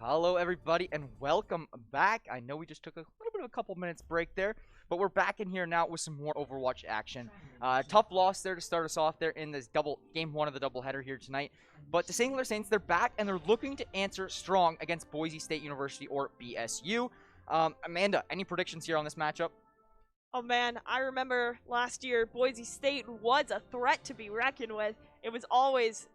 Hello, everybody, and welcome back. I know we just took a little bit of a couple minutes break there, but we're back in here now with some more Overwatch action. Tough loss there to start us off there in this game one of the doubleheader here tonight. But the St. Clair Saints, they're back, and they're looking to answer strong against Boise State University, or BSU. Amanda, any predictions here on this matchup? Oh man, I remember last year Boise State was a threat to be reckoned with. It was always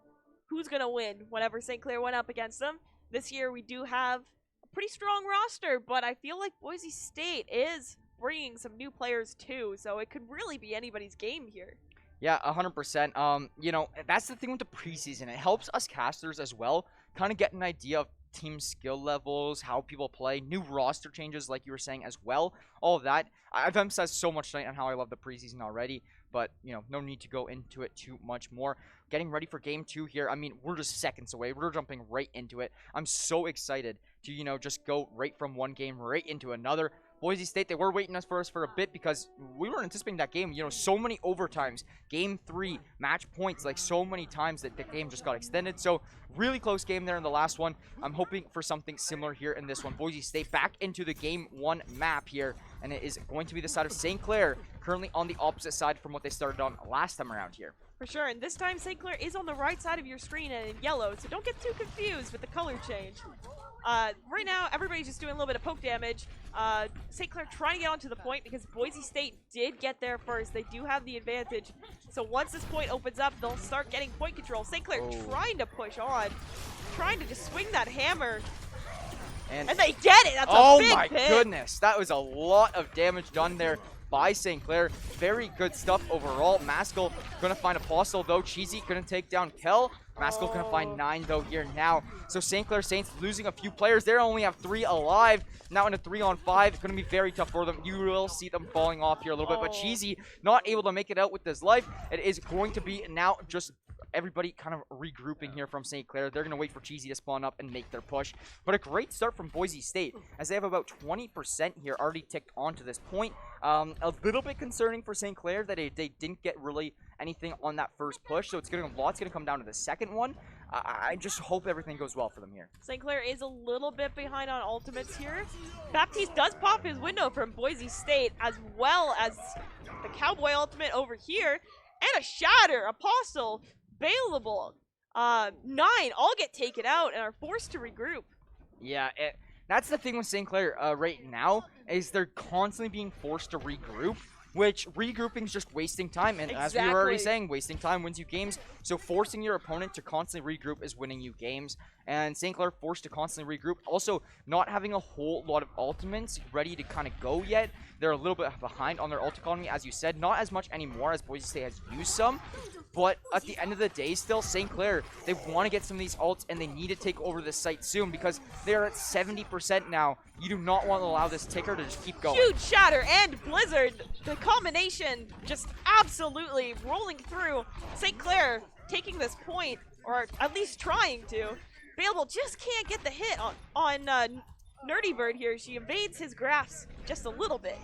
who's going to win whenever St. Clair went up against them. This year we do have a pretty strong roster, but I feel like Boise State is bringing some new players too, so it could really be anybody's game here. Yeah, 100%. You know, that's the thing with the preseason. It helps us casters as well kind of get an idea of team skill levels, how people play, new roster changes like you were saying as well. All of that. I've emphasized so much tonight on how I love the preseason already, but, you know, no need to go into it too much more. Getting ready for game 2 here. I mean, we're just seconds away. We're jumping right into it. I'm so excited to, you know, just go right from one game right into another. Boise State, they were waiting for us for a bit because we weren't anticipating that game. You know, so many overtimes, game 3, match points, like so many times that the game just got extended. So really close game there in the last one. I'm hoping for something similar here in this one. Boise State back into the game 1 map here, and it is going to be the side of St. Clair, currently on the opposite side from what they started on last time around here. For sure, and this time St. Clair is on the right side of your screen and in yellow, so don't get too confused with the color change. Right now, everybody's just doing a little bit of poke damage. St. Clair trying to get onto the point because Boise State did get there first. They do have the advantage. So once this point opens up, they'll start getting point control. St. Clair trying to push on, trying to just swing that hammer. And they get it! That's a big Oh my hit. goodness, that was a lot of damage done there by St. Clair. Very good stuff overall. Maskell gonna find Apostle though. Cheesy gonna take down Kel. Maskell gonna find 9 though here now. So St. Clair Saints losing a few players. They only have 3 alive. Now in a 3-on-5. It's gonna be very tough for them. You will see them falling off here a little bit. But Cheesy not able to make it out with his life. It is going to be now just everybody kind of regrouping here from St. Clair. They're going to wait for Cheesy to spawn up and make their push. But a great start from Boise State as they have about 20% here already ticked onto this point. A little bit concerning for St. Clair that they didn't get really anything on that first push. So lots going to come down to the second one. I just hope everything goes well for them here. St. Clair is a little bit behind on ultimates here. Baptiste does pop his window from Boise State as well as the Cowboy ultimate over here. And a Shatter, Apostle, Bailable, 9 all get taken out and are forced to regroup. Yeah, that's the thing with St. Clair right now is they're constantly being forced to regroup, which regrouping is just wasting time. And as we were already saying, wasting time wins you games. So forcing your opponent to constantly regroup is winning you games. And St. Clair forced to constantly regroup. Also, not having a whole lot of ultimates ready to kind of go yet. They're a little bit behind on their ult economy, as you said. Not as much anymore as Boise State has used some. But at the end of the day, still, St. Clair, they want to get some of these ults, and they need to take over this site soon because they're at 70% now. You do not want to allow this ticker to just keep going. Huge Shatter and Blizzard. The combination just absolutely rolling through. St. Clair taking this point, or at least trying to. Bailable just can't get the hit on Nerdy Bird here. She evades his grasp just a little bit.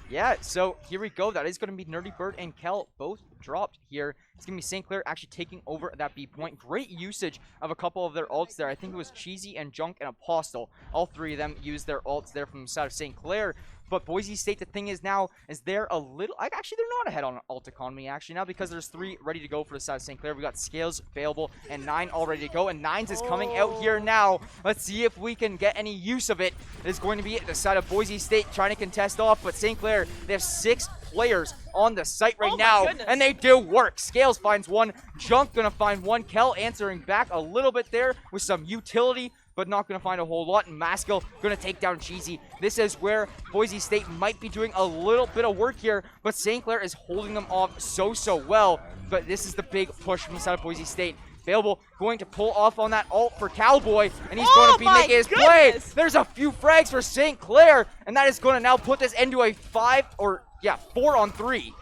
Yeah, so here we go. That is going to be Nerdy Bird and Kel both dropped here. It's going to be St. Clair actually taking over that B point. Great usage of a couple of their ults there. I think it was Cheesy and Junk and Apostle. All 3 of them used their ults there from the side of St. Clair. But Boise State, the thing is now, is they're a little... Actually, they're not ahead on ult economy, actually, now because there's 3 ready to go for the side of St. Clair. We got Scales, Available, and 9 all ready to go. And 9's is coming out here now. Let's see if we can get any use of it. It is going to be the side of Boise State trying to contest off. But St. Clair, they have 6 players on the site right now, and they do work. Scales finds 1. Junk gonna find 1. Kel answering back a little bit there with some utility, but not going to find a whole lot. And Maskell going to take down Cheesy. This is where Boise State might be doing a little bit of work here, but St. Clair is holding them off so well. But this is the big push from the side of Boise State. Available, going to pull off on that ult for Cowboy, and he's going to be making his play. There's a few frags for St. Clair, and that is going to now put this into a 4-on-3.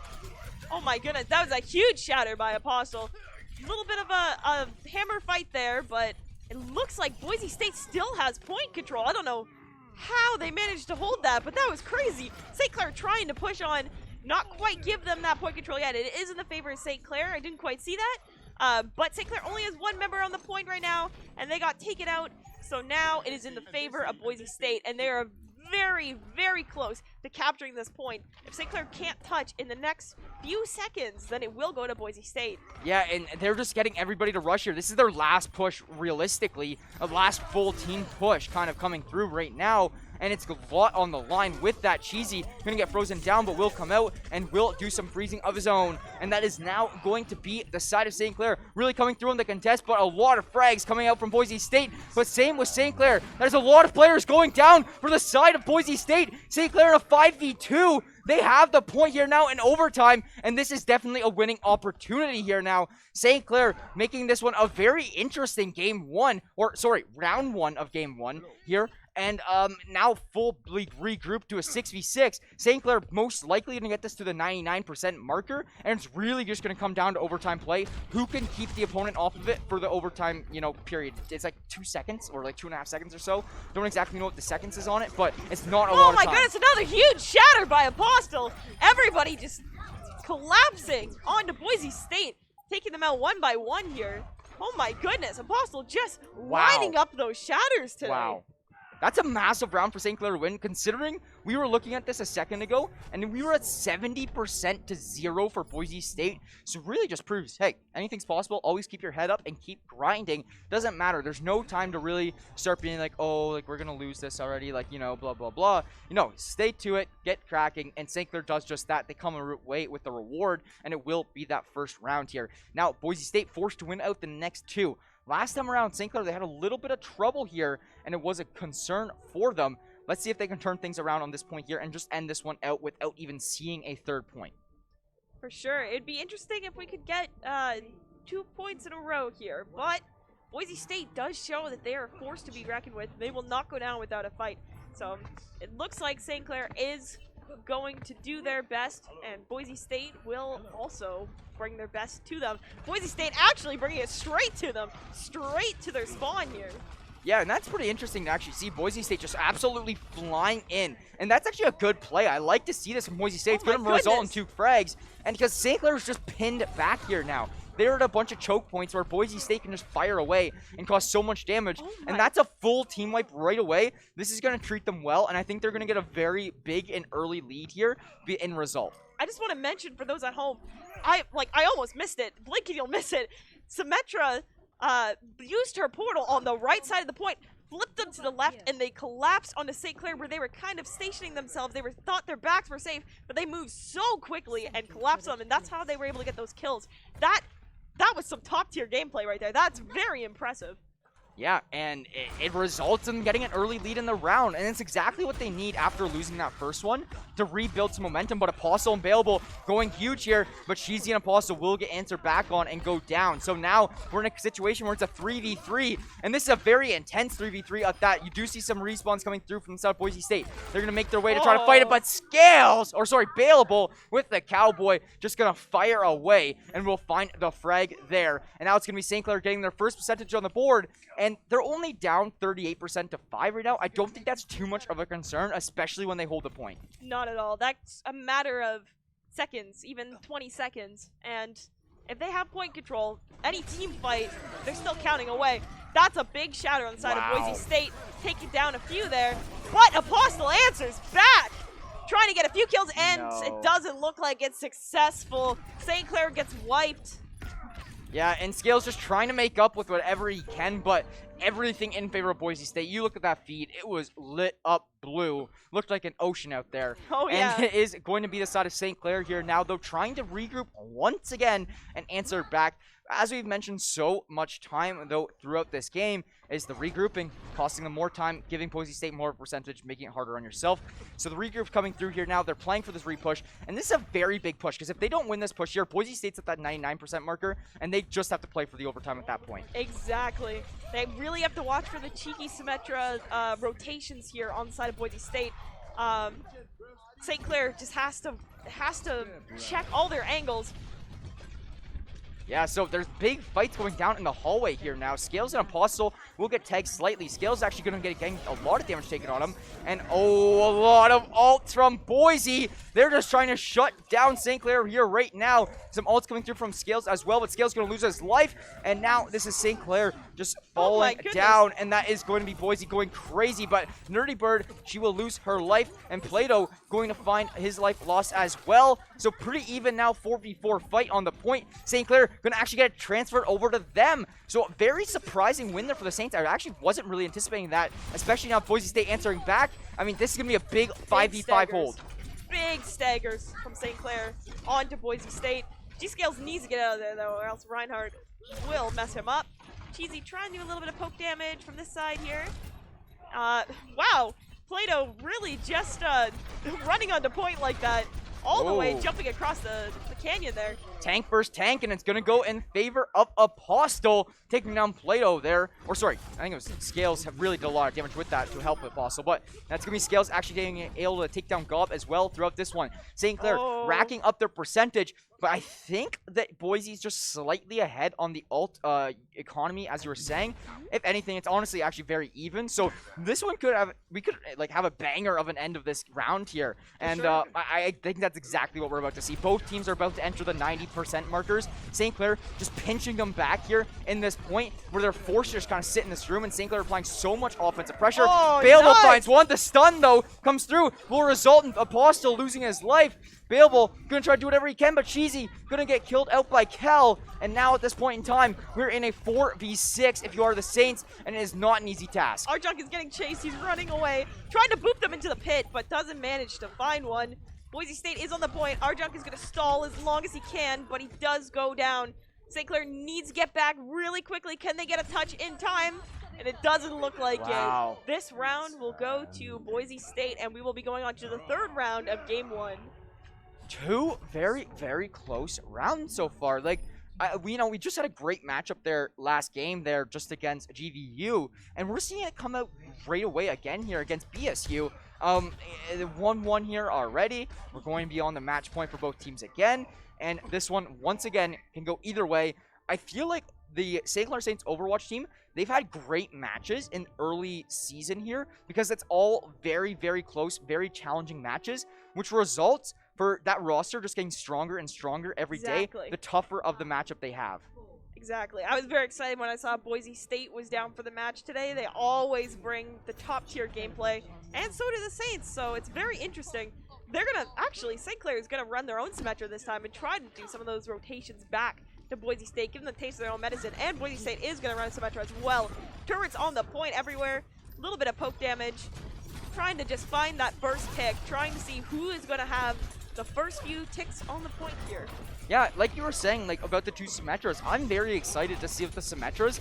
Oh my goodness, that was a huge Shatter by Apostle. A little bit of a hammer fight there, but it looks like Boise State still has point control. I don't know how they managed to hold that, but that was crazy. St. Clair trying to push on, not quite give them that point control yet. It is in the favor of St. Clair. I didn't quite see that. But St. Clair only has 1 member on the point right now, and they got taken out. So now it is in the favor of Boise State, and they are very, very close to capturing this point. If St. Clair can't touch in the next few seconds, then it will go to Boise State. Yeah, and they're just getting everybody to rush here. This is their last push, realistically, a last full team push kind of coming through right now. And it's a lot on the line with that. Cheesy gonna get frozen down, but will come out and will do some freezing of his own. And that is now going to be the side of St. Clair really coming through in the contest, but a lot of frags coming out from Boise State. But same with St. Clair. There's a lot of players going down for the side of Boise State. St. Clair in a 5v2. They have the point here now in overtime, and this is definitely a winning opportunity here now. St. Clair making this one a very interesting round one of game one here. And now fully regrouped to a 6v6. St. Clair most likely going to get this to the 99% marker, and it's really just going to come down to overtime play. Who can keep the opponent off of it for the overtime, period? It's like 2 seconds or like 2.5 seconds or so. Don't exactly know what the seconds is on it, but it's not a lot of time. Oh my goodness, another huge shatter by Apostle. Everybody just collapsing onto Boise State, taking them out one by one here. Oh my goodness, Apostle just lining up those shatters today. Wow. That's a massive round for St. Clair to win, considering we were looking at this a second ago, and we were at 70% to 0 for Boise State. So really just proves, hey, anything's possible. Always keep your head up and keep grinding. Doesn't matter. There's no time to really start being like, oh, like we're going to lose this already, like, blah, blah, blah. Stay to it, get cracking, and St. Clair does just that. They come away with the reward, and it will be that first round here. Now, Boise State forced to win out the next two. Last time around, St. Clair, they had a little bit of trouble here, and it was a concern for them. Let's see if they can turn things around on this point here and just end this one out without even seeing a third point. For sure. It'd be interesting if we could get 2 points in a row here, but Boise State does show that they are a force to be reckoned with. They will not go down without a fight. So it looks like St. Clair is going to do their best, and Boise State will also bring their best to them. Boise State actually bringing it straight to them, straight to their spawn here. Yeah, and that's pretty interesting to actually see Boise State just absolutely flying in. And that's actually a good play. I like to see this from Boise State. It's going to result in 2 frags. And because St. Clair is just pinned back here now. They're at a bunch of choke points where Boise State can just fire away and cause so much damage. And that's a full team wipe right away. This is going to treat them well, and I think they're going to get a very big and early lead here in result. I just want to mention for those at home, I almost missed it. Blink and you'll miss it. Symmetra used her portal on the right side of the point, flipped them to the left, and they collapsed onto St. Clair where they were kind of stationing themselves. They thought their backs were safe, but they moved so quickly and collapsed them, and that's how they were able to get those kills. That was some top-tier gameplay right there. That's very impressive. Yeah, and it results in getting an early lead in the round, and it's exactly what they need after losing that first one to rebuild some momentum. But Apostle and Bailable going huge here, but Cheesy and Apostle will get answered back on and go down. So now we're in a situation where it's a 3v3, and this is a very intense 3v3 at that. You do see some respawns coming through from South Boise State. They're going to make their way to try to fight it, but Bailable with the Cowboy just going to fire away, and we'll find the frag there. And now it's going to be St. Clair getting their first percentage on the board, and they're only down 38% to 5 right now. I don't think that's too much of a concern, especially when they hold the point. Not at all. That's a matter of seconds, even 20 seconds. And if they have point control, any team fight, they're still counting away. That's a big shatter on the side of Boise State, taking down a few there. But Apostle answers back, trying to get a few kills, and it doesn't look like it's successful. St. Clair gets wiped. Yeah, and Scales just trying to make up with whatever he can, but everything in favor of Boise State. You look at that feed, it was lit up blue. Looked like an ocean out there. Oh, yeah. And it is going to be the side of St. Clair here now, though, trying to regroup once again and answer back. As we've mentioned so much time, though, throughout this game, is the regrouping, costing them more time, giving Boise State more percentage, making it harder on yourself. So the regroup coming through here now. They're playing for this repush, and this is a very big push, because if they don't win this push here, Boise State's at that 99% marker, and they just have to play for the overtime at that point. Exactly. They really have to watch for the cheeky Symmetra rotations here on the side of Boise State. St. Clair just has to check all their angles. Yeah, so there's big fights going down in the hallway here now. Scales and Apostle will get tagged slightly. Scales actually going to get getting a lot of damage taken on him. And oh, a lot of ults from Boise. They're just trying to shut down St. Clair here right now. Some ults coming through from Scales as well, but Scales going to lose his life. And now this is St. Clair just falling down. And that is going to be Boise going crazy. But Nerdy Bird, she will lose her life. And Plato going to find his life lost as well. So pretty even now, 4v4 fight on the point. St. Clair going to actually get it transferred over to them. So very surprising win there for the Saints. I actually wasn't really anticipating that, especially now Boise State answering back. I mean, this is going to be a big 5v5 hold. Big staggers from St. Clair onto Boise State. G-Scales needs to get out of there, though, or else Reinhardt will mess him up. Cheesy trying to do a little bit of poke damage from this side here. Wow. Plato really just running onto point like that. All the way jumping across the canyon there. Tank versus tank, and it's going to go in favor of Apostle, taking down Plato there. Or sorry, I think it was Scales have really did a lot of damage with that to help Apostle, but that's going to be Scales actually getting able to take down Gob as well throughout this one. St. Clair racking up their percentage, but I think that Boise's just slightly ahead on the ult economy, as you were saying. If anything, it's honestly actually very even. So this one could have, we could like have a banger of an end of this round here. And I think that's exactly what we're about to see. Both teams are about to enter the 90% markers. St. Clair just pinching them back here in this point where they're forced to just kind of sit in this room, and St. Clair applying so much offensive pressure. Baleball finds one. The stun, though, comes through. Will result in Apostle losing his life. Baleball gonna try to do whatever he can, but Cheesy gonna get killed out by Kel. And now at this point in time, we're in a 4v6 if you are the Saints, and it is not an easy task. Arjunk is getting chased. He's running away, trying to boop them into the pit, but doesn't manage to find one. Boise State is on the point. Arjunk is gonna stall as long as he can, but he does go down. St. Clair needs to get back really quickly. Can they get a touch in time? And it doesn't look like it. This round will go to Boise State, and we will be going on to the third round of game 1. Two very, very close rounds so far. Like, we just had a great matchup there last game there just against GVU, and we're seeing it come out right away again here against BSU. 1-1 here already. We're going to be on the match point for both teams again, and this one, once again, can go either way. I feel like the St. Clair Saints Overwatch team, they've had great matches in early season here because it's all very, very close, very challenging matches, which results for that roster just getting stronger and stronger every day, the tougher of the matchup they have. Exactly. I was very excited when I saw Boise State was down for the match today. They always bring the top tier gameplay, and so do the Saints, so it's very interesting. They're going to, actually, St. Clair is going to run their own Symmetra this time and try to do some of those rotations back to Boise State, give them the taste of their own medicine, and Boise State is going to run a Symmetra as well. Turrets on the point everywhere, a little bit of poke damage, trying to just find that burst pick, trying to see who is going to have the first few ticks on the point here. Yeah, like you were saying, like about the two Symmetras, I'm very excited to see if the Symmetras,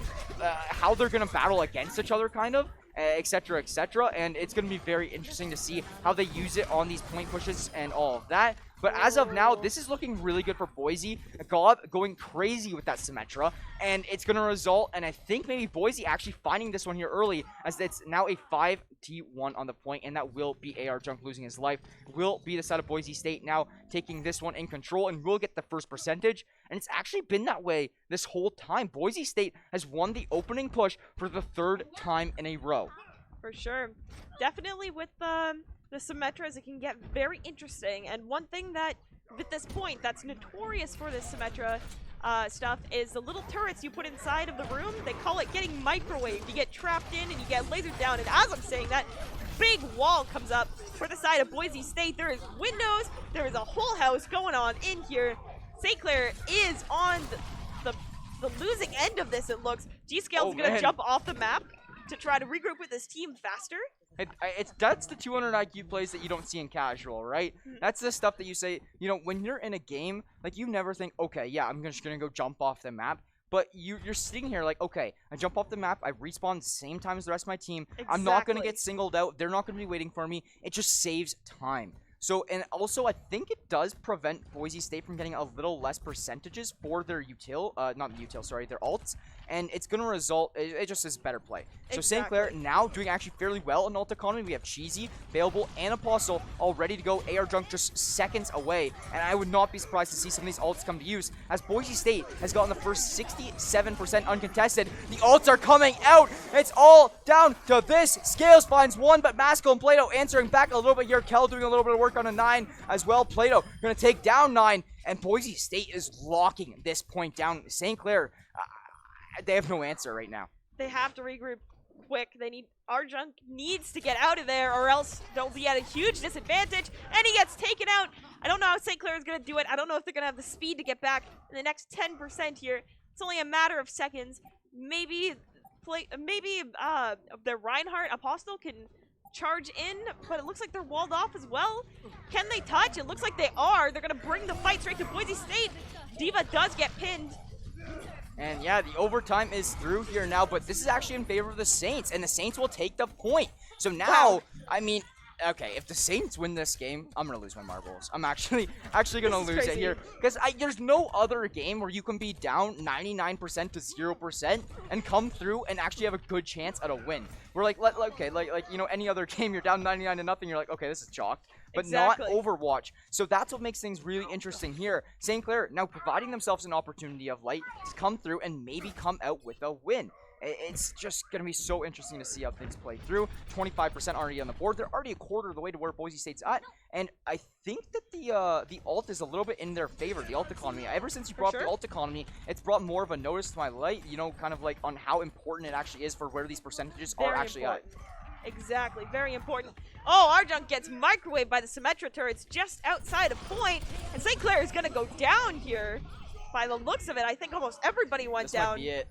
how they're going to battle against each other, kind of, etc., etc., and it's going to be very interesting to see how they use it on these point pushes and all of that. But as of now, this is looking really good for Boise. Gob going crazy with that Symmetra, and it's going to result, and I think maybe Boise actually finding this one here early, as it's now a 5-T1 on the point, and that will be Arjunk losing his life. Will be the side of Boise State now taking this one in control, and will get the first percentage. And it's actually been that way this whole time. Boise State has won the opening push for the third time in a row. For sure. Definitely with the Symmetras, it can get very interesting. And one thing that, at this point, that's notorious for this Symmetra stuff is the little turrets you put inside of the room. They call it getting microwaved. You get trapped in and you get lasered down. And as I'm saying that, big wall comes up for the side of Boise State. There is windows. There is a whole house going on in here. St. Clair is on the losing end of this, it looks. G-Scale's going to jump off the map to try to regroup with his team faster. That's the 200 IQ plays that you don't see in casual, right? That's the stuff that you say, when you're in a game, like, you never think, okay, yeah, I'm just going to go jump off the map. But you're sitting here like, okay, I jump off the map, I respawn the same time as the rest of my team. I'm not going to get singled out. They're not going to be waiting for me. It just saves time. So, and also, I think it does prevent Boise State from getting a little less percentages for their their ults. and it's going to result, it just is better play. So St. Exactly. Clair now doing actually fairly well in ult economy. We have Cheesy, Failable, and Apostle all ready to go. AR Junk just seconds away, and I would not be surprised to see some of these ults come to use, as Boise State has gotten the first 67% uncontested. The ults are coming out. It's all down to this. Scales finds one, but Maskell and Plato answering back a little bit here. Kel doing a little bit of work on a 9 as well. Plato going to take down 9, and Boise State is locking this point down. St. Clair, they have no answer right now. They have to regroup quick. Arjunk needs to get out of there, or else they'll be at a huge disadvantage, and he gets taken out. I don't know how St. Clair is going to do it. I don't know if they're going to have the speed to get back in the next 10% here. It's only a matter of seconds. Maybe their Reinhardt Apostle can charge in, but it looks like they're walled off as well. Can they touch? It looks like they are. They're going to bring the fight straight to Boise State. D.Va does get pinned. And yeah, the overtime is through here now, but this is actually in favor of the Saints, and the Saints will take the point. So now, Wow. I mean, okay, if the Saints win this game, I'm going to lose my marbles. I'm actually going to lose crazy. it here. Because there's no other game where you can be down 99% to 0% and come through and actually have a good chance at a win. We're like, you know, any other game, you're down 99 to nothing, you're like, okay, this is chalked. But Exactly. not Overwatch. So that's what makes things really interesting here. St. Clair now providing themselves an opportunity of light to come through and maybe come out with a win. It's just going to be so interesting to see how things play through. 25% already on the board. They're already a quarter of the way to where Boise State's at. And I think that the ult is a little bit in their favor, the ult economy. Ever since you brought up the ult economy, it's brought more of a notice to my light, you know, kind of like on how important it actually is for where these percentages are actually at. Exactly, very important. Oh, Arjunk gets microwaved by the Symmetra turrets just outside of point, and St. Clair is going to go down here. By the looks of it, I think almost everybody went down. This might be it.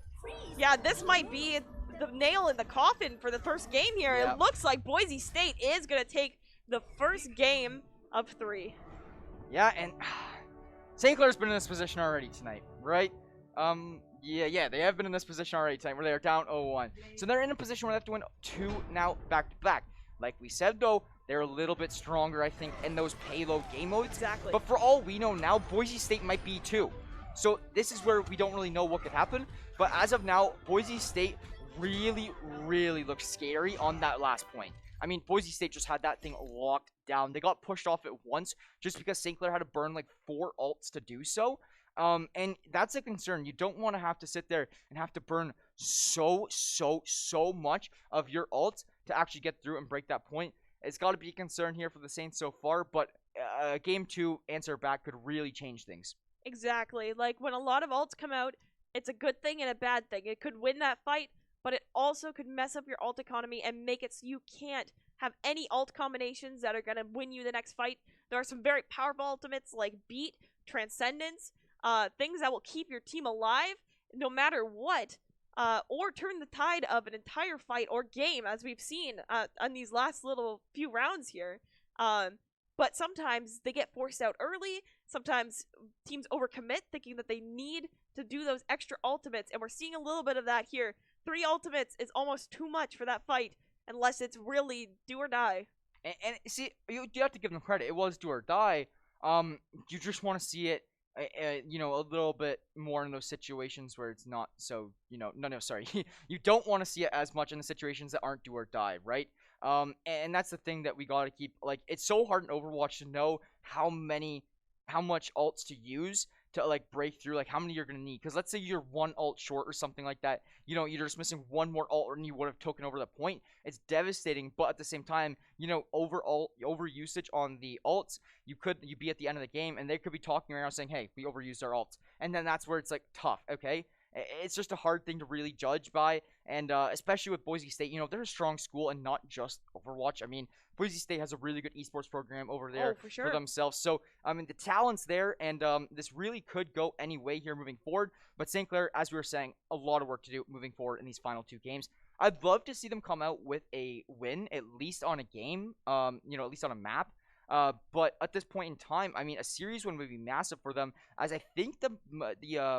Yeah, this might be the nail in the coffin for the first game here. Yep. It looks like Boise State is going to take the first game of 3. Yeah, and St. Clair's been in this position already tonight, right? Yeah, they have been in this position already tonight where they are down 0-1. So they're in a position where they have to win 2 now back-to-back. Like we said, though, they're a little bit stronger, I think, in those payload game modes. Exactly. But for all we know now, Boise State might be too. So this is where we don't really know what could happen. But as of now, Boise State really, really looks scary on that last point. I mean, Boise State just had that thing locked down. They got pushed off at once just because St. Clair had to burn like 4 ults to do so. And that's a concern. You don't want to have to sit there and have to burn so much of your ults to actually get through and break that point. It's got to be a concern here for the Saints so far, but game 2 answer back could really change things. Exactly. Like, when a lot of ults come out, it's a good thing and a bad thing. It could win that fight, but it also could mess up your ult economy and make it so you can't have any ult combinations that are going to win you the next fight. There are some very powerful ultimates like Beat, Transcendence, things that will keep your team alive no matter what, or turn the tide of an entire fight or game, as we've seen on these last little few rounds here. But sometimes they get forced out early. Sometimes teams overcommit, thinking that they need to do those extra ultimates, and we're seeing a little bit of that here. 3 ultimates is almost too much for that fight, unless it's really do or die. And see, you have to give them credit. It was do or die. You just want to see it, you know, a little bit more in those situations where it's not so, you know, sorry. You don't want to see it as much in the situations that aren't do or die, right? And that's the thing that we got to keep, like, it's so hard in Overwatch to know how much ults to use to, like, break through, like, how many you're going to need. Because let's say you're 1 ult short or something like that. You know, you're just missing 1 more ult and you would have taken over the point. It's devastating, but at the same time, you know, over usage on the ults, you'd be at the end of the game, and they could be talking around saying, hey, we overused our ults. And then that's where it's, like, tough, okay? It's just a hard thing to really judge by, and especially with Boise State, you know, they're a strong school and not just Overwatch. I mean, Boise State has a really good esports program over there for themselves. So, I mean, the talent's there, and this really could go any way here moving forward. But St. Clair, as we were saying, a lot of work to do moving forward in these final 2 games. I'd love to see them come out with a win, at least on a game, you know, at least on a map. But at this point in time, I mean, a series win would be massive for them, as I think the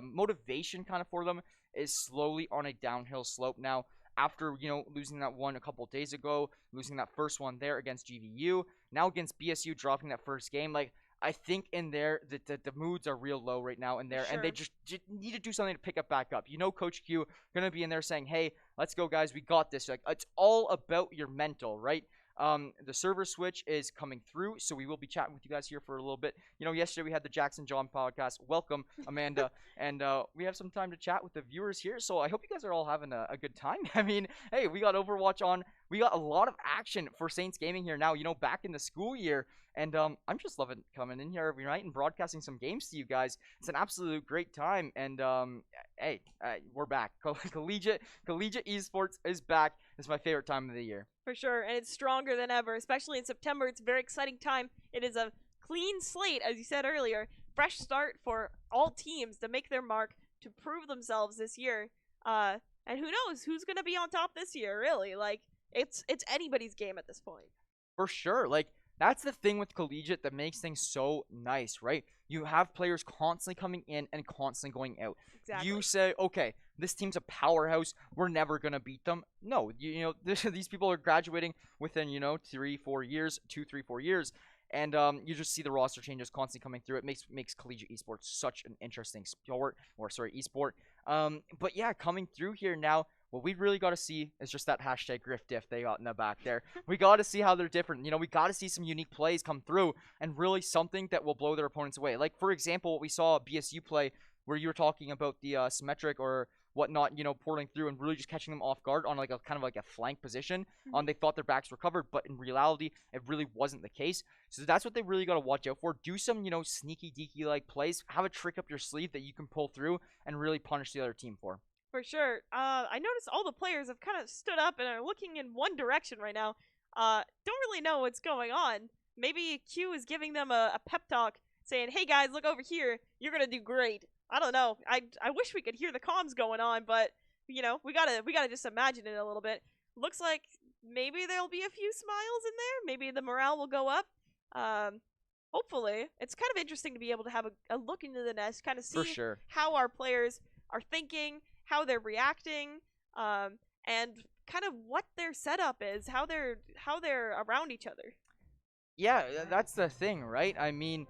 motivation kind of for them is slowly on a downhill slope now. After, you know, losing that one a couple days ago, losing that first one there against GVU, now against BSU, dropping that first game, like, I think in there that the moods are real low right now in there, and they Sure. just need to do something to pick it back up. You know, Coach Q gonna be in there saying, "Hey, let's go, guys. We got this." Like it's all about your mental, right? The server switch is coming through, so we will be chatting with you guys here for a little bit. You know, yesterday we had the Jackson John podcast. Welcome, Amanda, and we have some time to chat with the viewers here. So I hope you guys are all having a good time. I mean, hey, we got Overwatch on. We got a lot of action for Saints Gaming here now. You know, back in the school year. And I'm just loving coming in here every night and broadcasting some games to you guys. It's an absolute great time. And hey, we're back. Collegiate esports is back. It's my favorite time of the year. For sure, and it's stronger than ever, especially in September. It's a very exciting time. It is a clean slate, as you said earlier. Fresh start for all teams to make their mark, to prove themselves this year. And who knows who's going to be on top this year, really? Like, it's anybody's game at this point. For sure. Like, that's the thing with collegiate that makes things so nice, right? You have players constantly coming in and constantly going out. Exactly. You say, okay, this team's a powerhouse. We're never going to beat them. No, you know, these people are graduating within, you know, 2-3-4 years. And you just see the roster changes constantly coming through. It makes collegiate esports such an interesting esport. But yeah, coming through here now, what we really got to see is just that hashtag Griff Diff they got in the back there. We got to see how they're different. You know, we got to see some unique plays come through and really something that will blow their opponents away. Like, for example, what we saw BSU play where you were talking about the symmetric or whatnot, you know, portaling through and really just catching them off guard on like a kind of like a flank position. They thought their backs were covered, but in reality, it really wasn't the case. So that's what they really got to watch out for. Do some, you know, sneaky deaky like plays. Have a trick up your sleeve that you can pull through and really punish the other team for. For sure. I noticed all the players have kind of stood up and are looking in one direction right now. Don't really know what's going on. Maybe Q is giving them a pep talk saying, hey guys, look over here. You're going to do great. I don't know. I wish we could hear the comms going on, but, you know, we gotta just imagine it a little bit. Looks like maybe there'll be a few smiles in there. Maybe the morale will go up. Hopefully. It's kind of interesting to be able to have a look into the nest, kind of see For sure. how our players are thinking, how they're reacting, and kind of what their setup is, how they're around each other. Yeah, that's the thing, right? I mean,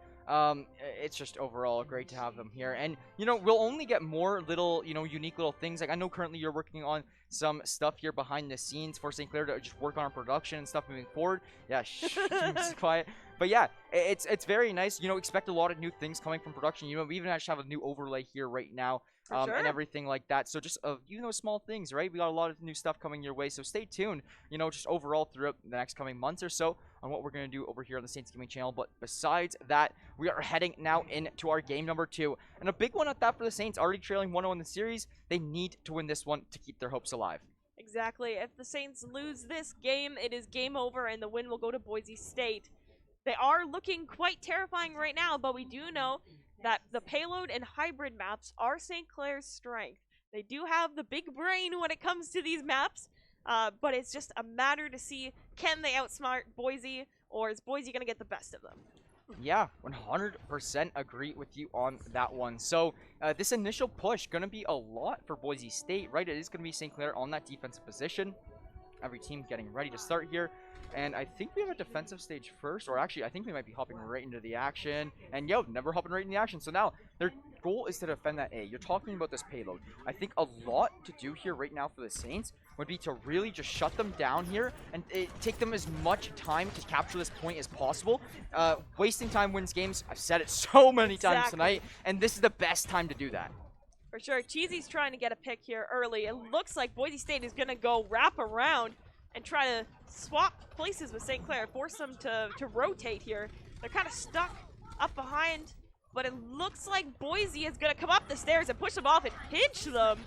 it's just overall great to have them here. And, you know, we'll only get more little, you know, unique little things. Like, I know currently you're working on some stuff here behind the scenes for St. Clair to just work on our production and stuff moving forward. Yeah, shh, just quiet. But yeah, it's very nice. You know, expect a lot of new things coming from production. You know, we even actually have a new overlay here right now. Sure. And everything like that. So just, you know, small things, right? We got a lot of new stuff coming your way. So stay tuned, you know, just overall throughout the next coming months or so on what we're going to do over here on the Saints Gaming channel. But besides that, we are heading now into our game number 2. And a big one at that for the Saints, already trailing 1-0 in the series. They need to win this one to keep their hopes alive. Exactly. If the Saints lose this game, it is game over and the win will go to Boise State. They are looking quite terrifying right now, but we do know that the payload and hybrid maps are St. Clair's strength. They do have the big brain when it comes to these maps, but it's just a matter to see, can they outsmart Boise, or is Boise going to get the best of them? Yeah, 100% agree with you on that one. So this initial push going to be a lot for Boise State, right? It is going to be St. Clair on that defensive position. Every team getting ready to start here. And I think we have a defensive stage first, or actually I think we might be hopping right into the action. And yo, never hopping right in the action. So now their goal is to defend that A. You're talking about this payload. I think a lot to do here right now for the Saints would be to really just shut them down here and take them as much time to capture this point as possible. Wasting time wins games. I've said it so many times tonight, and this is the best time to do that. For sure. Cheesy's trying to get a pick here early. It looks like Boise State is going to go wrap around and try to swap places with St. Clair, force them to rotate here. They're kind of stuck up behind, but it looks like Boise is going to come up the stairs and push them off and pinch them.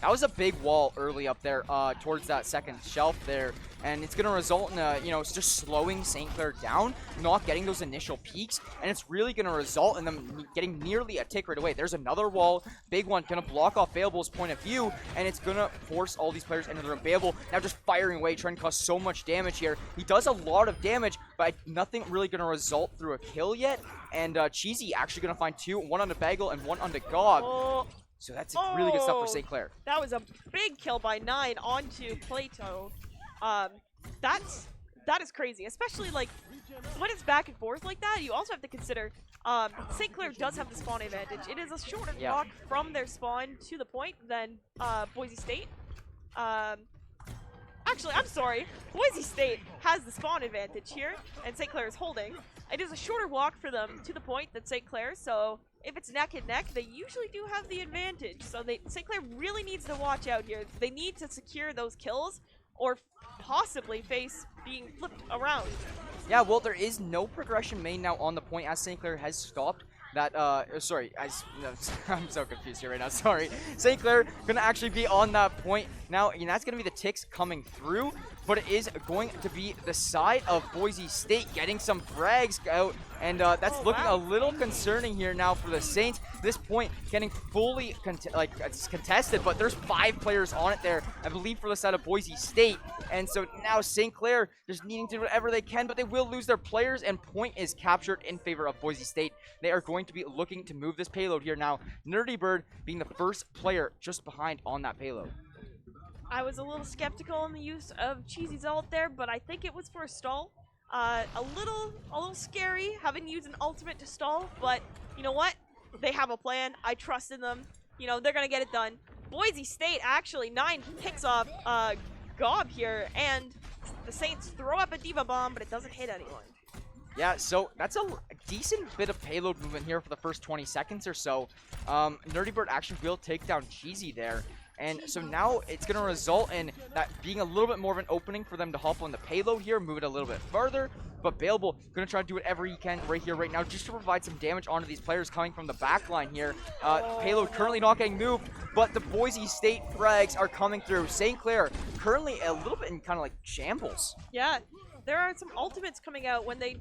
That was a big wall early up there towards that second shelf there, and it's going to result in, you know, it's just slowing St. Clair down, not getting those initial peaks, and it's really going to result in them getting nearly a tick right away. There's another wall, big one, going to block off Bayable's point of view, and it's going to force all these players into their Bayable, now just firing away, trying to cause so much damage here. He does a lot of damage, but nothing really going to result through a kill yet, and Cheesy actually going to find 2, one on the Bagel and one on the Gog. Oh. So that's really good stuff for St. Clair. That was a big kill by 9 onto Plato. That that is crazy, especially like when it's back and forth like that. You also have to consider St. Clair does have the spawn advantage. It is a shorter walk from their spawn to the point than Boise State. Actually, I'm sorry. Boise State has the spawn advantage here, and St. Clair is holding. It is a shorter walk for them to the point than St. Clair, so if it's neck and neck, they usually do have the advantage. So St. Clair really needs to watch out here. They need to secure those kills or possibly face being flipped around. Yeah, well, there is no progression made now on the point as St. Clair has stopped that, sorry, I'm so confused here right now, sorry. St. Clair gonna actually be on that point now, and that's gonna be the ticks coming through, but it is going to be the side of Boise State getting some frags out, and that's looking a little concerning here now for the Saints. This point getting fully it's contested, but there's 5 players on it there, I believe, for the side of Boise State, and so now St. Clair just needing to do whatever they can, but they will lose their players, and point is captured in favor of Boise State. They are going to be looking to move this payload here now. Nerdy Bird being the first player just behind on that payload. I was a little skeptical on the use of Cheesy's ult there, but I think it was for a stall. A little scary having used an ultimate to stall, but you know what? They have a plan. I trust in them. You know, they're gonna get it done. Boise State actually, 9 picks off Gob here, and the Saints throw up a Diva Bomb, but it doesn't hit anyone. Yeah, so that's a decent bit of payload movement here for the first 20 seconds or so. Nerdy Bird actually will take down Cheesy there. And so now it's going to result in that being a little bit more of an opening for them to hop on the payload here, move it a little bit further. But Baleable going to try to do whatever he can right here, right now, just to provide some damage onto these players coming from the back line here. Payload currently not getting moved, but the Boise State frags are coming through. St. Clair currently a little bit in kind of like shambles. Yeah, there are some ultimates coming out when they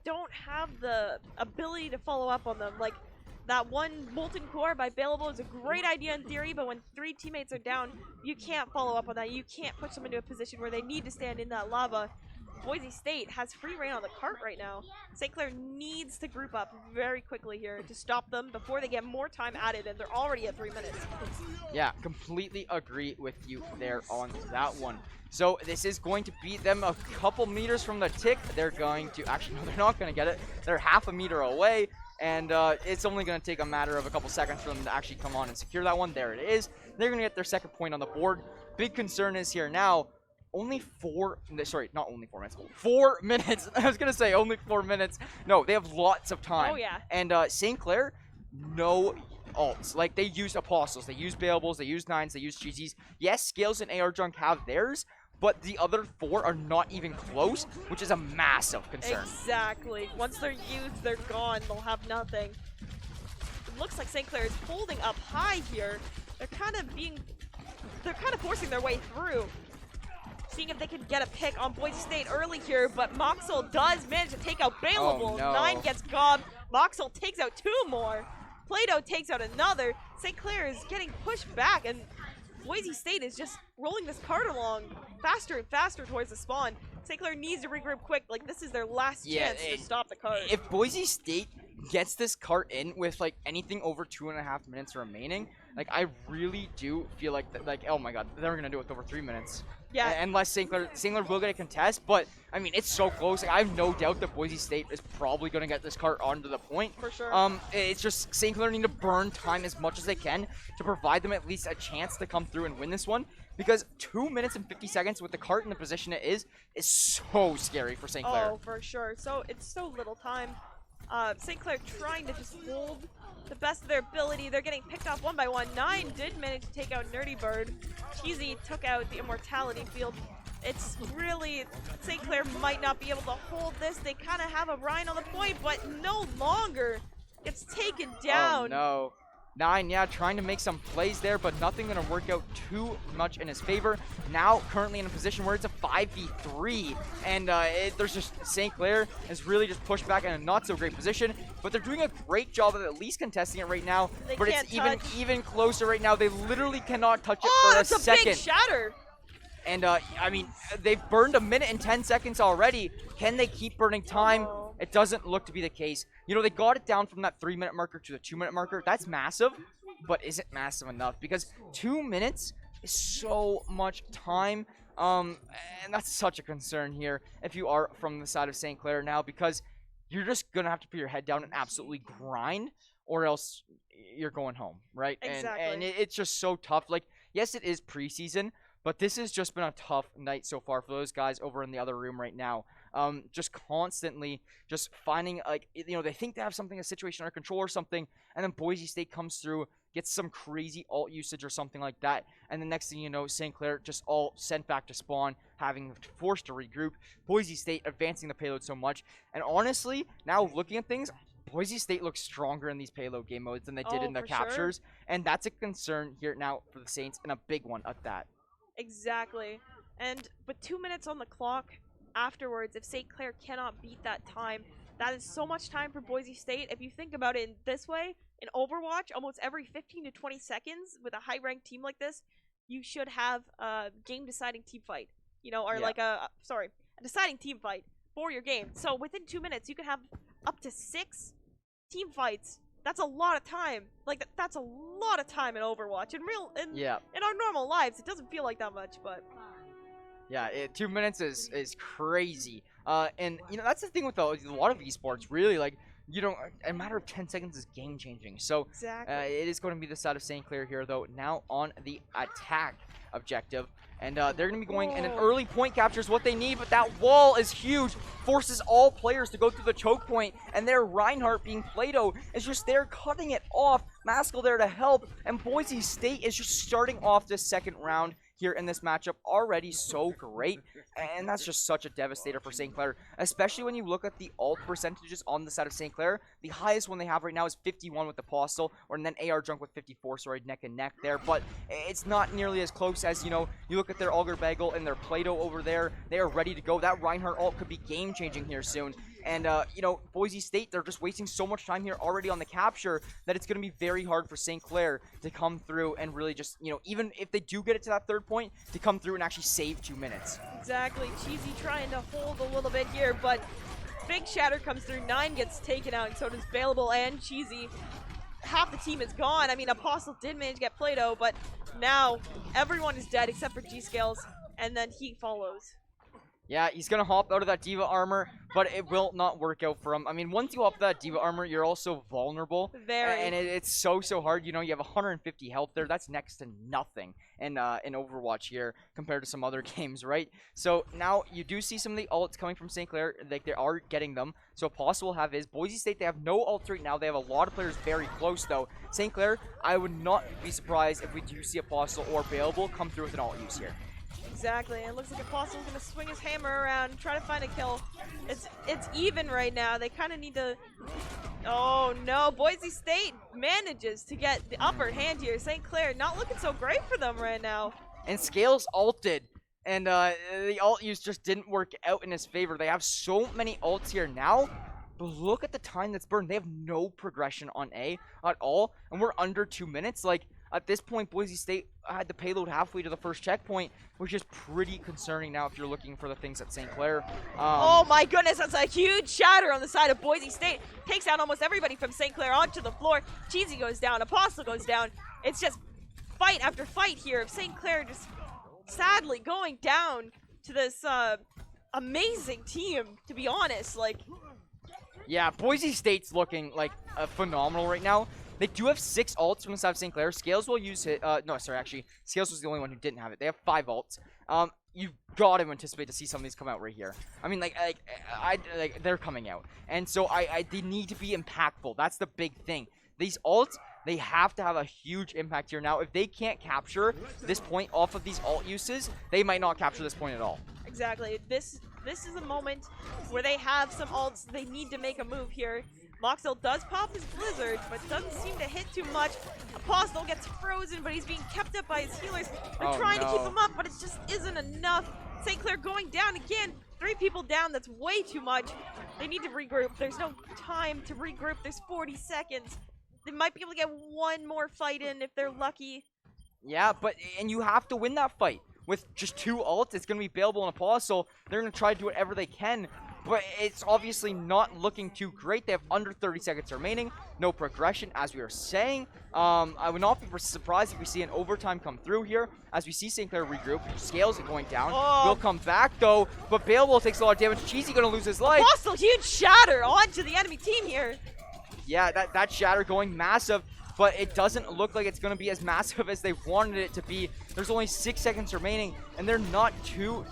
don't have the ability to follow up on them. Like, that one Molten Core by Baleable is a great idea in theory, but when 3 teammates are down, you can't follow up on that. You can't push them into a position where they need to stand in that lava. Boise State has free reign on the cart right now. St. Clair needs to group up very quickly here to stop them before they get more time added, and they're already at 3 minutes. Yeah, completely agree with you there on that one. So this is going to beat them a couple meters from the tick. They're going to, actually, no, they're not going to get it. They're half a meter away. And it's only going to take a matter of a couple seconds for them to actually come on and secure that one. There it is. They're going to get their second point on the board. Big concern is here now. Only 4 minutes. 4 minutes. I was going to say only 4 minutes. No, they have lots of time. Oh, yeah. And St. Clair, no ults. Like, they used Apostles. They used Baleables. They used Nines. They used Cheesies. Yes, Scales and AR Junk have theirs, but the other 4 are not even close, which is a massive concern. Exactly. Once they're used, they're gone. They'll have nothing. It looks like St. Clair is holding up high here. They're kind of forcing their way through. Seeing if they can get a pick on Boise State early here, but Moxel does manage to take out Baleable. Oh, no. 9 gets gobbed. Moxel takes out 2 more. Plato takes out another. St. Clair is getting pushed back, and Boise State is just rolling this cart along faster and faster towards the spawn. St. Clair needs to regroup quick. Like, this is their last chance to stop the cart. If Boise State gets this cart in with, like, anything over 2.5 minutes remaining, like, I really do feel like, oh my god, they're going to do it with over 3 minutes. Yeah. Unless St. Clair will get a contest, but, I mean, it's so close. Like, I have no doubt that Boise State is probably going to get this cart onto the point. For sure. It's just St. Clair need to burn time as much as they can to provide them at least a chance to come through and win this one. Because 2 minutes and 50 seconds with the cart in the position it is so scary for St. Clair. Oh, for sure. So, it's so little time. St. Clair trying to just hold the best of their ability. They're getting picked off one by one. 9 did manage to take out Nerdy Bird. Cheesy took out the Immortality Field. It's really, St. Clair might not be able to hold this. They kind of have a Ryan on the point, but no longer. It's taken down. Oh, no. 9, yeah, trying to make some plays there, but nothing going to work out too much in his favor. Now, currently in a position where it's a 5v3, and there's just St. Clair is really just pushed back in a not-so-great position, but they're doing a great job of at least contesting it right now, but it's even closer right now. They literally cannot touch it for a second. Oh, it's a big shatter. And, I mean, they've burned 1 minute and 10 seconds already. Can they keep burning time? Oh. It doesn't look to be the case. You know, they got it down from that 3-minute marker to the 2-minute marker. That's massive, but is it massive enough? Because 2 minutes is so much time. And that's such a concern here if you are from the side of St. Clair now, because you're just going to have to put your head down and absolutely grind, or else you're going home, right? Exactly. And it's just so tough. Like, yes, it is preseason, but this has just been a tough night so far for those guys over in the other room right now. Just constantly just finding, like, they think they have something, a situation under control or something, and then Boise State comes through, gets some crazy alt usage or something like that, and the next thing you know, St. Clair just all sent back to spawn, having forced to regroup. Boise State advancing the payload so much, and honestly, now looking at things, Boise State looks stronger in these payload game modes than they did in the for captures, and that's a concern here now for the Saints, and a big one at that. Exactly. And with 2 minutes on the clock afterwards, if St. Clair cannot beat that time, that is so much time for Boise State. If you think about it in this way, in Overwatch, almost every 15 to 20 seconds with a high-ranked team like this, you should have a game-deciding team fight. Or like a deciding team fight for your game. So within 2 minutes, you can have up to 6 team fights. That's a lot of time. Like, that's a lot of time in Overwatch. In our normal lives, it doesn't feel like that much, but... Yeah, 2 minutes is crazy. And, that's the thing with a lot of esports, really. Like, a matter of 10 seconds is game-changing. So, exactly. it is going to be the side of St. Clair here, though, now on the attack objective. And they're going to be going in an early point capture is what they need, but that wall is huge. Forces all players to go through the choke point, and there Reinhardt being Play-Doh is just there cutting it off. Maskell there to help, and Boise State is just starting off this second round here in this matchup already so great, and that's just such a devastator for St. Clair, especially when you look at the ult percentages on the side of St. Clair. The highest one they have right now is 51 with Apostle, and then AR Junk with 54, so right neck and neck there, but it's not nearly as close as, you look at their Auger Bagel and their Play-Doh over there. They are ready to go. That Reinhardt ult could be game-changing here soon. And, Boise State, they're just wasting so much time here already on the capture that it's going to be very hard for St. Clair to come through and really just, even if they do get it to that third point, to come through and actually save 2 minutes. Exactly. Cheesy trying to hold a little bit here, but big shatter comes through. 9 gets taken out, and so does Bailable and Cheesy. Half the team is gone. I mean, Apostle did manage to get Play-Doh, but now everyone is dead except for G-Scales, and then he follows. Yeah, he's going to hop out of that Diva armor, but it will not work out for him. I mean, once you hop that Diva armor, you're also vulnerable. Very. And it's so hard. You have 150 health there. That's next to nothing in Overwatch here compared to some other games, right? So now you do see some of the ults coming from St. Clair. Like, they are getting them. So Apostle will have his. Boise State, they have no ults right now. They have a lot of players very close, though. St. Clair, I would not be surprised if we do see Apostle or Bailable come through with an ult use here. Exactly, and it looks like Apostle's gonna swing his hammer around and try to find a kill. It's even right now. They kind of need to... Oh no, Boise State manages to get the upper hand here. St. Clair not looking so great for them right now. And Scales ulted, and the ult use just didn't work out in his favor. They have so many ults here now, but look at the time that's burned. They have no progression on A at all, and we're under 2 minutes. Like, at this point, Boise State had the payload halfway to the first checkpoint, which is pretty concerning now if you're looking for the things at St. Clair. Oh my goodness, that's a huge shatter on the side of Boise State. Takes out almost everybody from St. Clair onto the floor. Cheesy goes down, Apostle goes down. It's just fight after fight here of St. Clair just sadly going down to this amazing team, to be honest. Like, yeah, Boise State's looking like phenomenal right now. They do have 6 ults from the side of St. Clair. Scales will use it. No, sorry, actually, Scales was the only one who didn't have it. They have 5 ults. You've got to anticipate to see some of these come out right here. I mean, they're coming out, and so they need to be impactful. That's the big thing. These ults, they have to have a huge impact here. Now, if they can't capture this point off of these ult uses, they might not capture this point at all. Exactly. This is a moment where they have some ults. They need to make a move here. Moxel does pop his Blizzard, but doesn't seem to hit too much. Apostle gets frozen, but he's being kept up by his healers. They're trying to keep him up, but it just isn't enough. St. Clair going down again. 3 people down, that's way too much. They need to regroup. There's no time to regroup. There's 40 seconds. They might be able to get one more fight in if they're lucky. Yeah, and you have to win that fight. With just 2 ults, it's going to be Bailable and Apostle. They're going to try to do whatever they can. but it's obviously not looking too great. They have under 30 seconds remaining, no progression, as we were saying. I would not be surprised if we see an overtime come through here, as we see St. Clair regroup. Scales are going down. Will come back, though, but Balewell takes a lot of damage. Cheesy going to lose his life. Hostile huge shatter onto the enemy team here. Yeah, that shatter going massive, but it doesn't look like it's going to be as massive as they wanted it to be. There's only 6 seconds remaining, and they're not too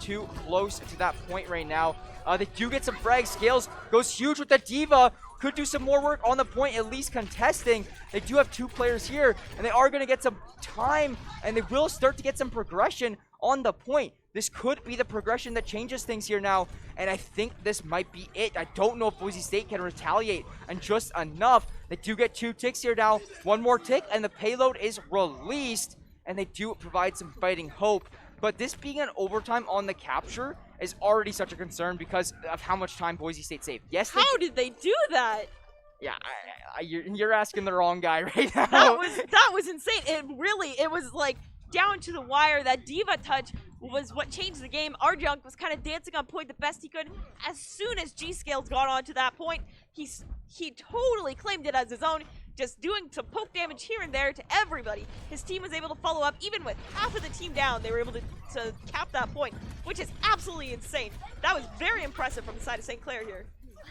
close to that point right now. They do get some frags. Scales goes huge with the Diva. Could do some more work on the point, at least contesting. They do have 2 players here, and they are going to get some time, and they will start to get some progression on the point. This could be the progression that changes things here now, and I think this might be it. I don't know if Boise State can retaliate and just enough. They do get 2 ticks here now. 1 more tick, and the payload is released, and they do provide some fighting hope. But this being an overtime on the capture is already such a concern because of how much time Boise State saved. Yes, how did they do that? Yeah, you're asking the wrong guy right now. That was insane. It was like down to the wire. That Diva touch was what changed the game. Arjunk was kind of dancing on point the best he could. As soon as G-Scales got onto that point, he totally claimed it as his own, just doing some poke damage here and there to everybody. His team was able to follow up. Even with half of the team down, they were able to cap that point, which is absolutely insane. That was very impressive from the side of St. Clair here.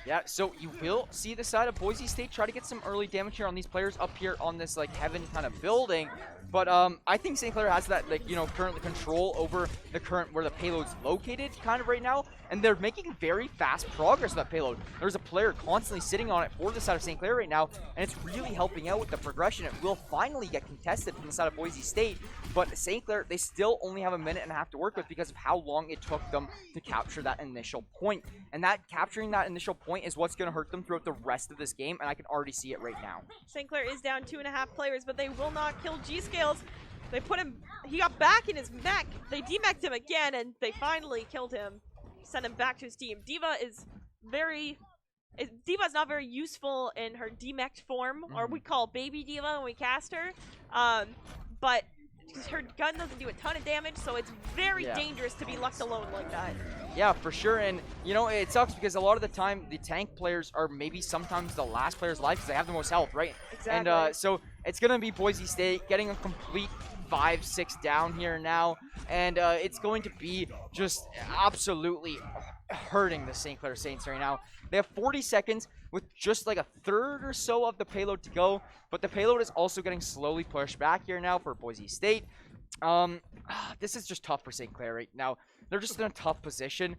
Yeah, so you will see the side of Boise State try to get some early damage here on these players up here on this, like, heaven kind of building. But I think St. Clair has that, like, you know, currently control over the current where the payload's located kind of right now. And they're making very fast progress with that payload. There's a player constantly sitting on it for the side of St. Clair right now, and it's really helping out with the progression. It will finally get contested from the side of Boise State, but St. Clair, they still only have a minute and a half to work with because of how long it took them to capture that initial point. And that capturing that initial point is what's going to hurt them throughout the rest of this game, and I can already see it right now. St. Clair is down 2.5 players, but they will not kill G-Scales. They put him, he got back in his mech. They demeched him again, and they finally killed him. Send him back to his team. Diva's not very useful in her demeched form, or we call Baby Diva when we cast her. But her gun doesn't do a ton of damage, so it's very dangerous to be left alone like that. Yeah, for sure. And, you know, it sucks because a lot of the time the tank players are maybe sometimes the last player's life because they have the most health, right? Exactly. And so it's going to be Boise State getting a complete 5-6 down here now. And it's going to be just absolutely hurting the St. Clair Saints right now. They have 40 seconds with just like a third or so of the payload to go. But the payload is also getting slowly pushed back here now for Boise State. This is just tough for St. Clair right now. They're just in a tough position.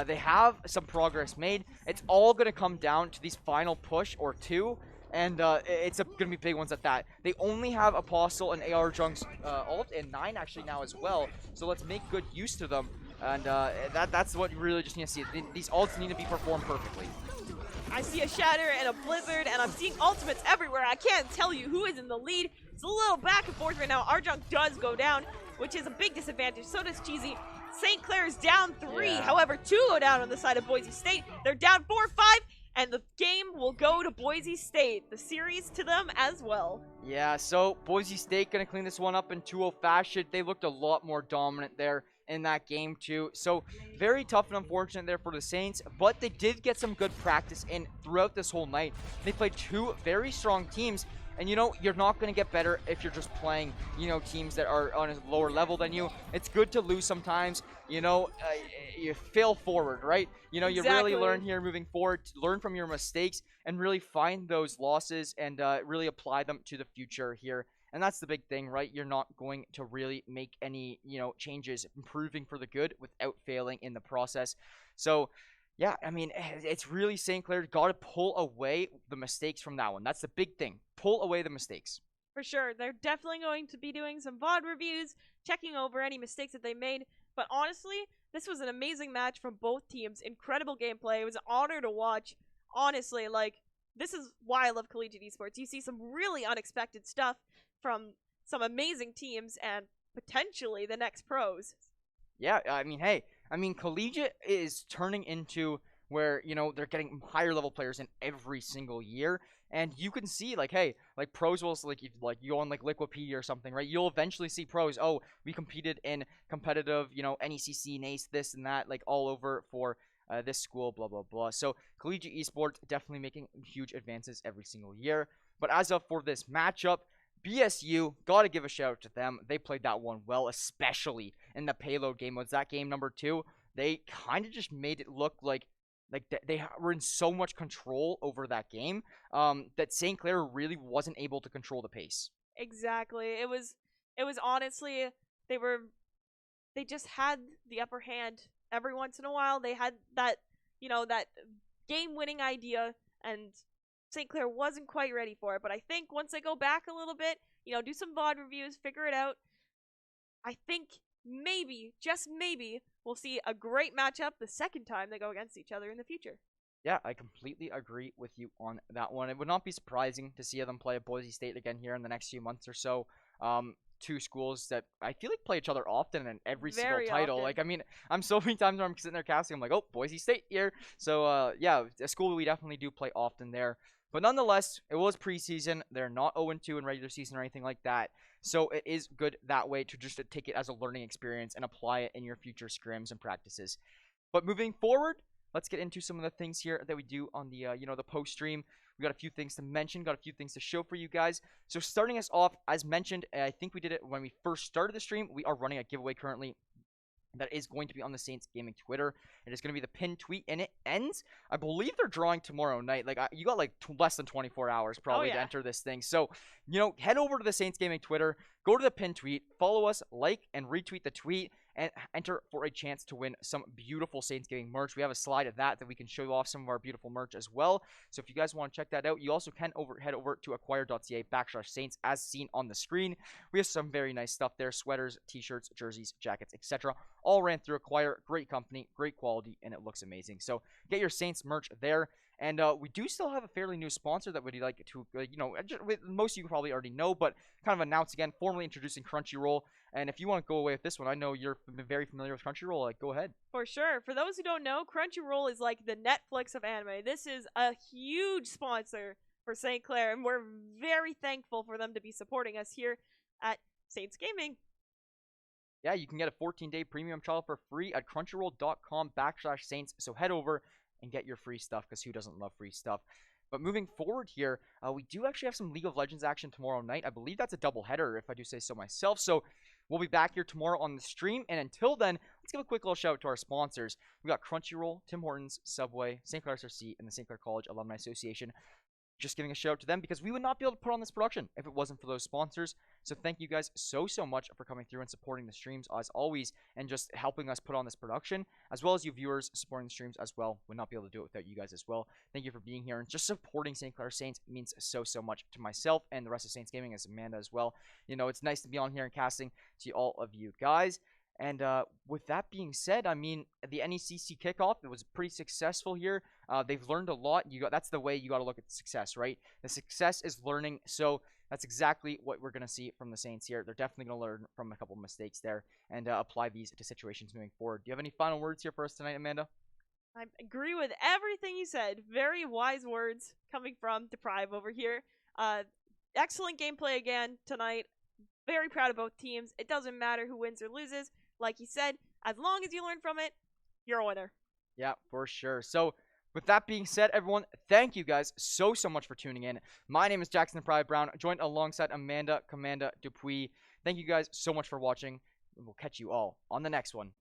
They have some progress made. It's all going to come down to these final push or 2. And it's going to be big ones at that. They only have Apostle and AR Junk's ult, and 9 actually now as well. So let's make good use to them. And that's what you really just need to see. These ults need to be performed perfectly. I see a Shatter and a Blizzard, and I'm seeing ultimates everywhere. I can't tell you who is in the lead. It's a little back and forth right now. Arjunk does go down, which is a big disadvantage. So does Cheesy. St. Clair is down 3. Yeah. However, 2 go down on the side of Boise State. They're down 4-5. And the game will go to Boise State. The series to them as well. Yeah, so Boise State going to clean this one up in 2-0 fashion. They looked a lot more dominant there in that game too. So very tough and unfortunate there for the Saints. But they did get some good practice in throughout this whole night. They played 2 very strong teams. And, you know, you're not going to get better if you're just playing, you know, teams that are on a lower level than you. It's good to lose sometimes. You know, you fail forward, right? You know, you really learn here moving forward, learn from your mistakes, and really find those losses and really apply them to the future here. And that's the big thing, right? You're not going to really make any, you know, changes, improving for the good without failing in the process. So, yeah, I mean, it's really St. Clair got to pull away the mistakes from that one. That's the big thing. Pull away the mistakes. For sure. They're definitely going to be doing some VOD reviews, checking over any mistakes that they made. But honestly, this was an amazing match from both teams. Incredible gameplay. It was an honor to watch. Honestly, like, this is why I love collegiate esports. You see some really unexpected stuff from some amazing teams and potentially the next pros. Yeah, I mean, hey, collegiate is turning into where, you know, they're getting higher level players in every single year. And you can see, like, hey, like, pros will, like, you go on, like, Liquipedia or something, right? You'll eventually see pros, oh, we competed in competitive, you know, NECC, NACE, this and that, like, all over for this school, blah, blah, blah. So collegiate esports definitely making huge advances every single year. But as of for this matchup, BSU, got to give a shout out to them. They played that one well, especially in the payload game. Was that game number 2? They kind of just made it look like they were in so much control over that game that St. Clair really wasn't able to control the pace. Exactly. It was honestly, they just had the upper hand every once in a while. They had that, that game-winning idea, and St. Clair wasn't quite ready for it. But I think once they go back a little bit, do some VOD reviews, figure it out, I think maybe, just maybe, we'll see a great matchup the second time they go against each other in the future. Yeah, I completely agree with you on that one. It would not be surprising to see them play at Boise State again here in the next few months or so. Two schools that I feel like play each other often in every single title. Often. Like, I mean, I'm so many times where I'm sitting there casting, I'm like, oh, Boise State here. So, yeah, a school we definitely do play often there. But nonetheless, it was preseason. They're not 0-2 in regular season or anything like that. So it is good that way to just take it as a learning experience and apply it in your future scrims and practices. But moving forward, let's get into some of the things here that we do on the, the post stream. We got a few things to mention, got a few things to show for you guys. So starting us off, as mentioned, I think we did it when we first started the stream. We are running a giveaway currently that is going to be on the Saints Gaming Twitter. It is going to be the pinned tweet, and it ends, I believe they're drawing tomorrow night. Like, you got like less than 24 hours probably to enter this thing. So, head over to the Saints Gaming Twitter, go to the pinned tweet, follow us, like, and retweet the tweet, and enter for a chance to win some beautiful Saints Gaming merch. We have a slide of that we can show you off some of our beautiful merch as well. So if you guys want to check that out, you also can head over to acquire.ca/Saints as seen on the screen. We have some very nice stuff there: sweaters, t-shirts, jerseys, jackets, etc. All ran through Acquire. Great company, great quality, and it looks amazing. So get your Saints merch there. And we do still have a fairly new sponsor that we'd like to, most of you probably already know, but kind of announce again, formally introducing Crunchyroll. And if you want to go away with this one, I know you're very familiar with Crunchyroll. Like, go ahead. For sure. For those who don't know, Crunchyroll is like the Netflix of anime. This is a huge sponsor for St. Clair, and we're very thankful for them to be supporting us here at Saints Gaming. Yeah, you can get a 14-day premium trial for free at crunchyroll.com/Saints. So head over and get your free stuff, because who doesn't love free stuff? But moving forward here, we do actually have some League of Legends action tomorrow night. I believe that's a doubleheader, if I do say so myself. So we'll be back here tomorrow on the stream. And until then, let's give a quick little shout out to our sponsors. We got Crunchyroll, Tim Hortons, Subway, St. Clair SRC, and the St. Clair College Alumni Association. Just giving a shout out to them, because we would not be able to put on this production if it wasn't for those sponsors. So thank you guys so much for coming through and supporting the streams as always, and just helping us put on this production, as well as you viewers supporting the streams as well. Would not be able to do it without you guys as well. Thank you for being here and just supporting St. Clair Saints. It means so much to myself and the rest of Saints Gaming, as Amanda as well. It's nice to be on here and casting to all of you guys. And with that being said, I mean, the NECC kickoff, it was pretty successful here. They've learned a lot. That's the way you got to look at success, right? The success is learning. So that's exactly what we're going to see from the Saints here. They're definitely going to learn from a couple of mistakes there and apply these to situations moving forward. Do you have any final words here for us tonight, Amanda? I agree with everything you said. Very wise words coming from Deprive over here. Excellent gameplay again tonight. Very proud of both teams. It doesn't matter who wins or loses. Like you said, as long as you learn from it, you're a winner. Yeah, for sure. So with that being said, everyone, thank you guys so much for tuning in. My name is Jackson Pride Brown, joined alongside Amanda Commanda Dupuis. Thank you guys so much for watching. We'll catch you all on the next one.